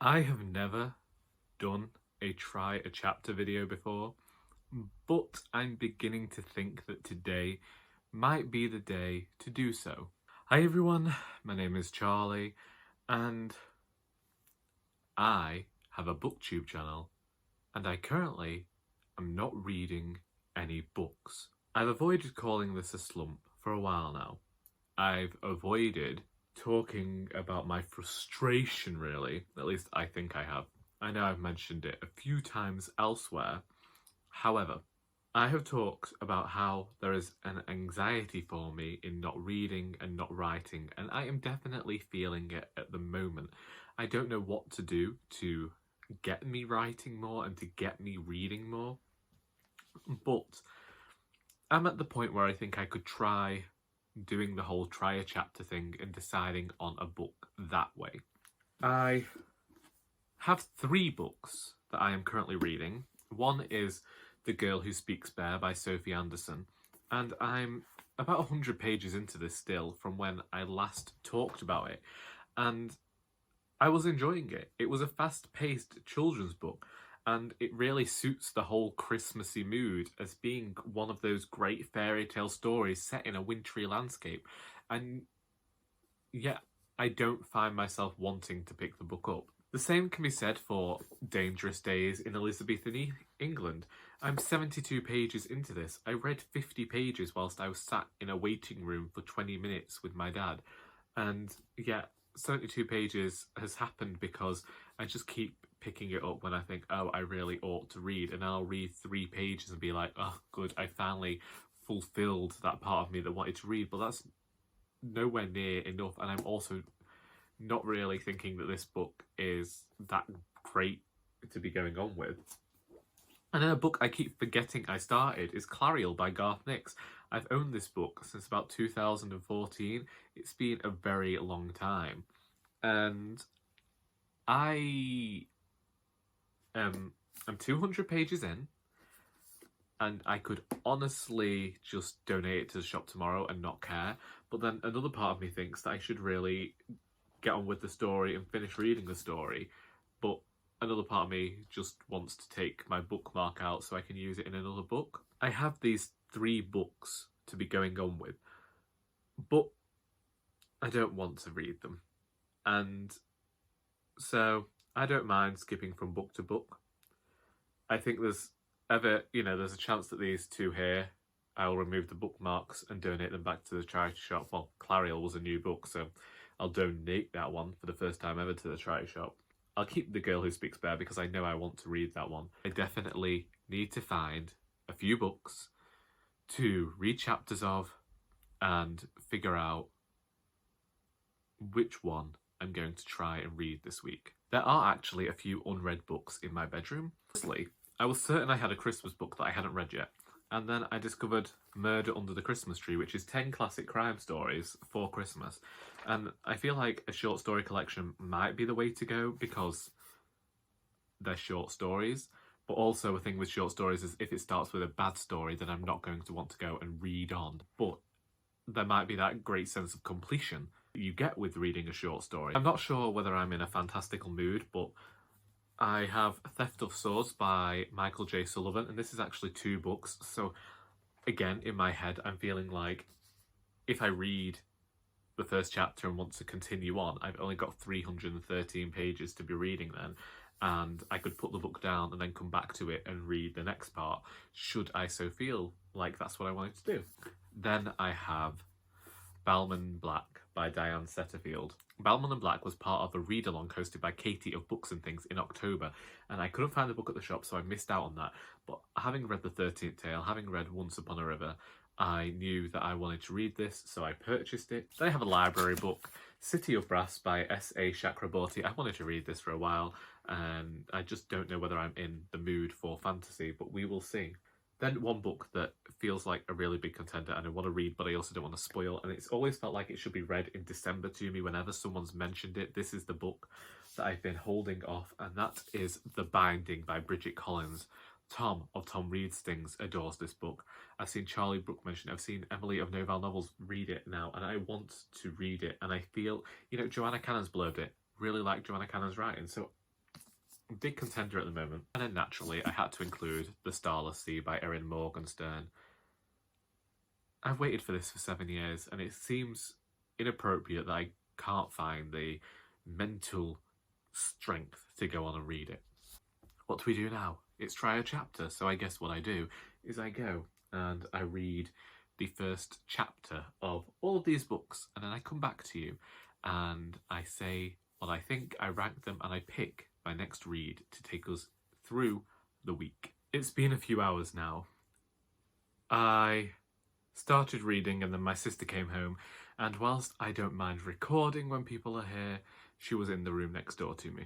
I have never done a try a chapter video before, but I'm beginning to think that today might be the day to do so. Hi everyone, my name is Charlie, and I have a booktube channel, and I currently am not reading any books. I've avoided calling this a slump for a while now. I've avoided talking about my frustration, really. At least I think I have. I know I've mentioned it a few times elsewhere. However, I have talked about how there is an anxiety for me in not reading and not writing, and I am definitely feeling it at the moment. I don't know what to do to get me writing more and to get me reading more, but I'm at the point where I think I could try doing the whole try a chapter thing and deciding on a book that way. I have 3 books that I am currently reading. One is The Girl Who Speaks Bear by Sophie Anderson, and I'm about 100 pages into this still from when I last talked about it, and I was enjoying it. It was a fast-paced children's book, and it really suits the whole Christmassy mood as being one of those great fairy tale stories set in a wintry landscape. And yet, I don't find myself wanting to pick the book up. The same can be said for Dangerous Days in Elizabethan England. I'm 72 pages into this. I read 50 pages whilst I was sat in a waiting room for 20 minutes with my dad. And yet, 72 pages has happened because I just keep picking it up when I think, oh, I really ought to read, and I'll read 3 pages and be like, oh, good, I finally fulfilled that part of me that wanted to read, but that's nowhere near enough, and I'm also not really thinking that this book is that great to be going on with. And then a book I keep forgetting I started is Clariel by Garth Nix. I've owned this book since about 2014. It's been a very long time. And I'm 200 pages in, and I could honestly just donate it to the shop tomorrow and not care. But then another part of me thinks that I should really get on with the story and finish reading the story. But another part of me just wants to take my bookmark out so I can use it in another book. I have these 3 books to be going on with, but I don't want to read them. And so I don't mind skipping from book to book. I think there's a chance that these 2 here, I'll remove the bookmarks and donate them back to the charity shop. Well, Clariel was a new book, so I'll donate that one for the first time ever to the charity shop. I'll keep The Girl Who Speaks Bear because I know I want to read that one. I definitely need to find a few books to read chapters of and figure out which one I'm going to try and read this week. There are actually a few unread books in my bedroom. Firstly, I was certain I had a Christmas book that I hadn't read yet, and then I discovered Murder Under the Christmas Tree, which is 10 classic crime stories for Christmas. And I feel like a short story collection might be the way to go because they're short stories. But also a thing with short stories is if it starts with a bad story, then I'm not going to want to go and read on. But there might be that great sense of completion that you get with reading a short story. I'm not sure whether I'm in a fantastical mood, but I have Theft of Swords by Michael J. Sullivan, and this is actually 2 books. So again, in my head, I'm feeling like if I read the first chapter and want to continue on, I've only got 313 pages to be reading then, and I could put the book down and then come back to it and read the next part, should I so feel like that's what I wanted to do. Then I have Bellman Black by Diane Setterfield. Bellman and Black was part of a read-along hosted by Katie of Books and Things in October, and I couldn't find the book at the shop, so I missed out on that. But having read The 13th Tale, having read Once Upon a River, I knew that I wanted to read this, so I purchased it. Then I have a library book, City of Brass by S.A. Chakraborty. I wanted to read this for a while, and I just don't know whether I'm in the mood for fantasy, but we will see. Then one book that feels like a really big contender and I want to read, but I also don't want to spoil, and it's always felt like it should be read in December to me whenever someone's mentioned it. This is the book that I've been holding off, and that is The Binding by Bridget Collins. Tom of Tom Reads Things adores this book. I've seen Charlie Brooke mention it. I've seen Emily of Novel Novels read it now, and I want to read it. And I feel, Joanna Cannon's blurbed it. Really like Joanna Cannon's writing, so big contender at the moment. And then naturally, I had to include The Starless Sea by Erin Morgernstern. I've waited for this for 7 years, and it seems inappropriate that I can't find the mental strength to go on and read it. What do we do now? It's try a chapter, so I guess what I do is I go and I read the first chapter of all of these books, and then I come back to you and I say what I think, I rank them, and I pick my next read to take us through the week. It's been a few hours now. I started reading and then my sister came home, and whilst I don't mind recording when people are here, she was in the room next door to me.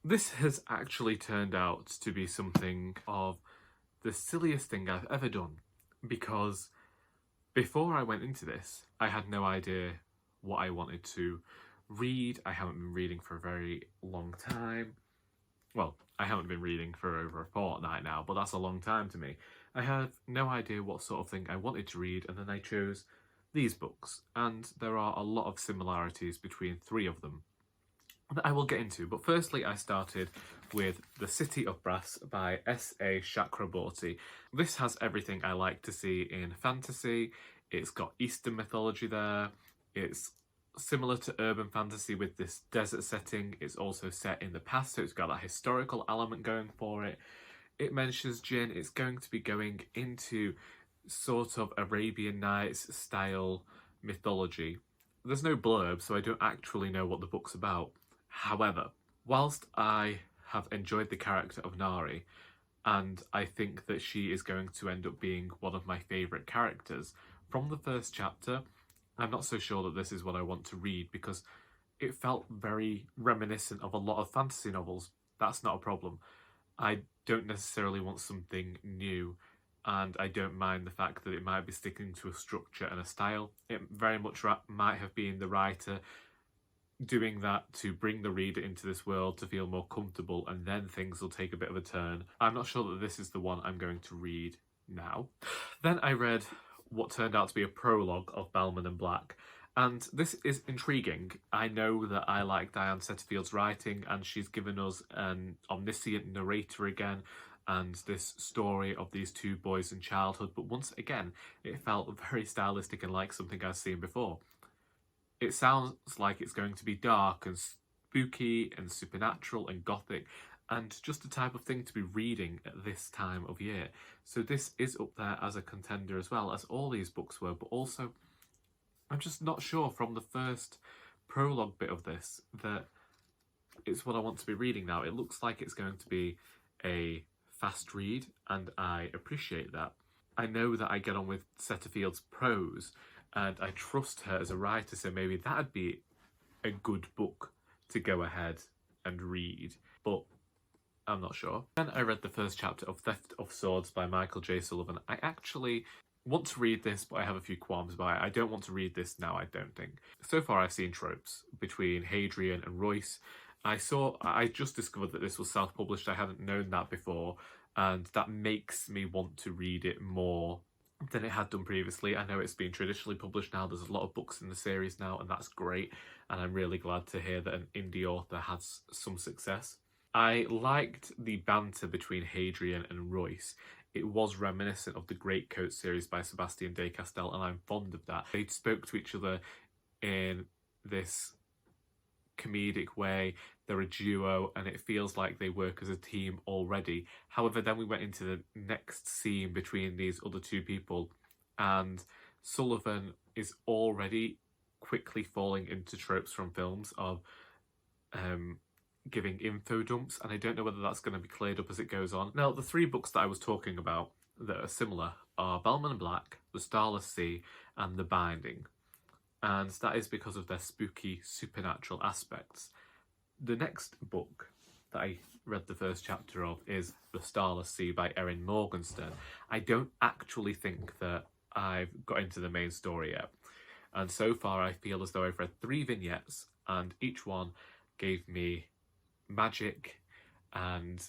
This has actually turned out to be something of the silliest thing I've ever done, because before I went into this, I had no idea what I wanted to read. I haven't been reading for a very long time. Well, I haven't been reading for over a fortnight now, but that's a long time to me. I had no idea what sort of thing I wanted to read, and then I chose these books, and there are a lot of similarities between 3 of them that I will get into. But firstly, I started with The City of Brass by S.A. Chakraborty. This has everything I like to see in fantasy. It's got Eastern mythology there. It's similar to urban fantasy with this desert setting. It's also set in the past, so it's got that historical element going for it. It mentions gin. It's going to be going into sort of Arabian Nights style mythology. There's no blurb, so I don't actually know what the book's about. However, whilst I have enjoyed the character of Nari, and I think that she is going to end up being one of my favourite characters, from the first chapter, I'm not so sure that this is what I want to read, because it felt very reminiscent of a lot of fantasy novels. That's not a problem. I don't necessarily want something new, and I don't mind the fact that it might be sticking to a structure and a style. It very much might have been the writer doing that to bring the reader into this world to feel more comfortable, and then things will take a bit of a turn. I'm not sure that this is the one I'm going to read now. Then I read what turned out to be a prologue of Bellman and Black, and this is intriguing. I know that I like Diane Setterfield's writing, and she's given us an omniscient narrator again, and this story of these 2 boys in childhood, but once again, it felt very stylistic and like something I've seen before. It sounds like it's going to be dark and spooky and supernatural and gothic, and just the type of thing to be reading at this time of year. So this is up there as a contender as well, as all these books were, but also I'm just not sure from the first prologue bit of this that it's what I want to be reading now. It looks like it's going to be a fast read, and I appreciate that. I know that I get on with Setterfield's prose, and I trust her as a writer, so maybe that'd be a good book to go ahead and read, but I'm not sure. Then I read the first chapter of Theft of Swords by Michael J. Sullivan. I actually want to read this, but I have a few qualms about it. I don't want to read this now, I don't think. So far I've seen tropes between Hadrian and Royce. I just discovered that this was self-published. I hadn't known that before, and that makes me want to read it more than it had done previously. I know it's been traditionally published now. There's a lot of books in the series now, and that's great. And I'm really glad to hear that an indie author has some success. I liked the banter between Hadrian and Royce. It was reminiscent of the Greatcoat series by Sebastian de Castell, and I'm fond of that. They spoke to each other in this comedic way. They're a duo, and it feels like they work as a team already. However, then we went into the next scene between these other 2 people, and Sullivan is already quickly falling into tropes from films of giving info dumps, and I don't know whether that's going to be cleared up as it goes on. Now, the 3 books that I was talking about that are similar are Bellman and Black, The Starless Sea, and The Binding. And that is because of their spooky, supernatural aspects. The next book that I read the first chapter of is The Starless Sea by Erin Morgernstern. I don't actually think that I've got into the main story yet. And so far I feel as though I've read 3 vignettes, and each one gave me magic and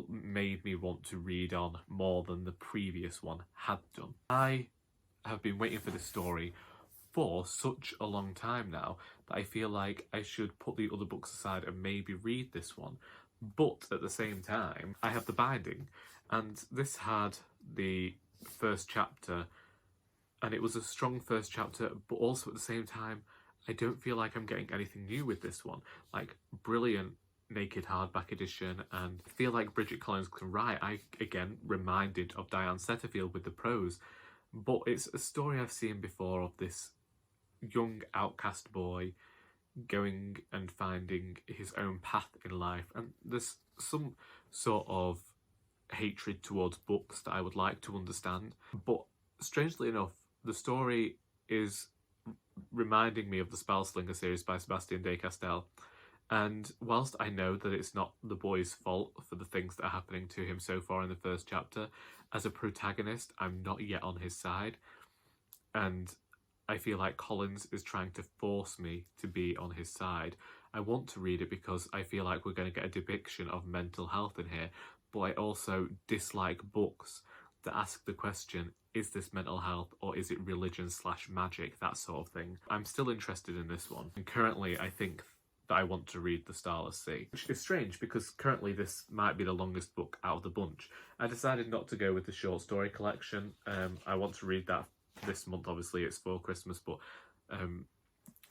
made me want to read on more than the previous one had done. I have been waiting for this story for such a long time now that I feel like I should put the other books aside and maybe read this one. But at the same time, I have the binding, and this had the first chapter, and it was a strong first chapter, but also at the same time, I don't feel like I'm getting anything new with this one. Like, brilliant naked hardback edition, and I feel like Bridget Collins can write. I, again, reminded of Diane Setterfield with the prose, but it's a story I've seen before of this young outcast boy going and finding his own path in life, and there's some sort of hatred towards books that I would like to understand, but strangely enough, the story is reminding me of the Spellslinger series by Sebastien de Castell. And whilst I know that it's not the boy's fault for the things that are happening to him so far in the first chapter, as a protagonist, I'm not yet on his side. And I feel like Collins is trying to force me to be on his side. I want to read it because I feel like we're going to get a depiction of mental health in here, but I also dislike books that ask the question, is this mental health or is it religion / magic, that sort of thing. I'm still interested in this one, and currently I think that I want to read The Starless Sea, which is strange because currently this might be the longest book out of the bunch. I decided not to go with the short story collection. I want to read that this month, obviously it's for Christmas, but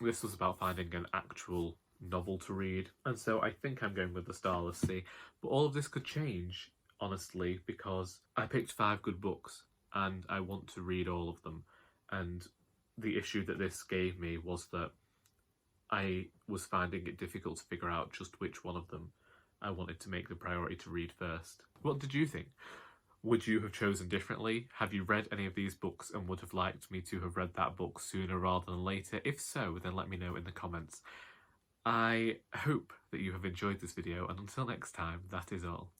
this was about finding an actual novel to read, and so I think I'm going with The Starless Sea. But all of this could change, honestly, because I picked 5 good books and I want to read all of them, and the issue that this gave me was that I was finding it difficult to figure out just which one of them I wanted to make the priority to read first. What did you think? Would you have chosen differently? Have you read any of these books and would have liked me to have read that book sooner rather than later? If so, then let me know in the comments. I hope that you have enjoyed this video, and until next time, that is all.